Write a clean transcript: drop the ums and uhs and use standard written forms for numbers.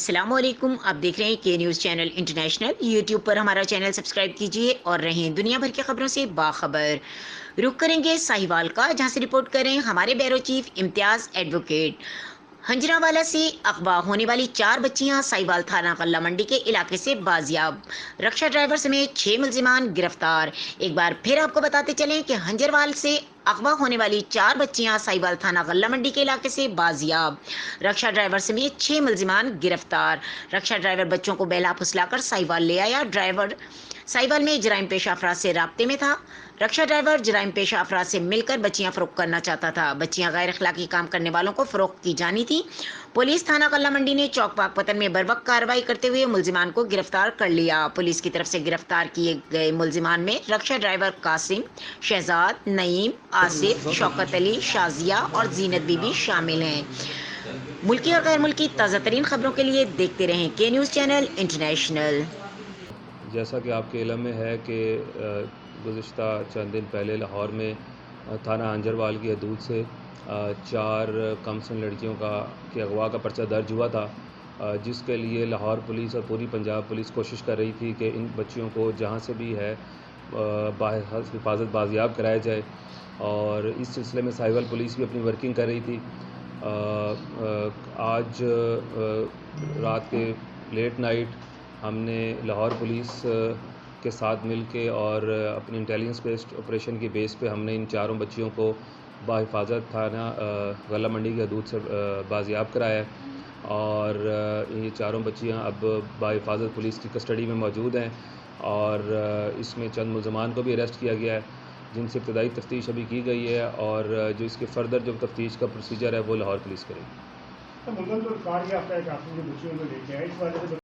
अस्सलाम वालेकुम। आप देख रहे हैं के न्यूज़ चैनल इंटरनेशनल। यूट्यूब पर हमारा चैनल सब्सक्राइब कीजिए और रहें दुनिया भर की खबरों से बाखबर। रुक करेंगे साहिवाल का, जहां से रिपोर्ट करें हमारे ब्यूरो चीफ इम्तियाज़ एडवोकेट। हंजरावाला से अगवा होने वाली 4 बच्चियां साहिवाल थाना गल्ला मंडी के इलाके से बाजियाब। रक्षा ड्राइवर समेत 6 मुलजिमान गिरफ्तार। एक बार फिर आपको बताते चलें कि हंजरवाल से अगवा होने वाली 4 बच्चियां साहिवाल थाना गल्ला मंडी के इलाके से बाजियाब। रक्षा ड्राइवर समेत 6 मुलजिमान गिरफ्तार। रक्षा ड्राइवर बच्चों को बेला फुसलाकर साहिवाल ले आया। ड्राइवर साहिवाल में जराइम पेशा अफराद से राब्ते में था। रक्षा ड्राइवर जराइम पेशा अफराद से मिलकर बच्चियां फरोख्त करना चाहता था। बच्चियां गैर अखलाकी काम करने वालों को फरोख्त की जानी थी। पुलिस थाना गल्ला मंडी ने चौक पाकपतन में बर्वक्त कार्रवाई करते हुए मुलजिमान को गिरफ्तार कर लिया। पुलिस की तरफ से गिरफ्तार किए गए मुलजिमान में रक्षा ड्राइवर कासिम, शहजाद, नईम, आसिफ, शौकत अली, शाजिया और जीनत बीबी शामिल हैं। मुल्की और गैर मुल्की ताज़ा तरीन खबरों के लिए देखते रहें के न्यूज़ चैनल इंटरनेशनल। जैसा कि आपके इल्म में है कि गुज़िश्ता चंद दिन पहले लाहौर में थाना हंजरवाल की हदूद से 4 कमसिन लड़कियों के अगवा का पर्चा दर्ज हुआ था, जिसके लिए लाहौर पुलिस और पूरी पंजाब पुलिस कोशिश कर रही थी कि इन बच्चियों को जहाँ से भी है हिफाजत बाजियाब कराया जाए। और इस सिलसिले में साहिवाल पुलिस भी अपनी वर्किंग कर रही थी। आज रात के लेट नाइट हमने लाहौर पुलिस के साथ मिलके और अपनी इंटेलिजेंस बेस्ड ऑपरेशन की बेस पे हमने इन 4 बच्चियों को बाहिफाजत थाना गल्ला मंडी की हदूद से बाजियाब कराया है। और ये 4 बच्चियां अब बाहिफाजत पुलिस की कस्टडी में मौजूद हैं और इसमें चंद मुलजमान को भी अरेस्ट किया गया है, जिनसे इब्तदाई तफ्तीश अभी की गई है और जो इसके फर्दर जो तफ्तीश का प्रोसीजर है वो लाहौर पुलिस करेगी।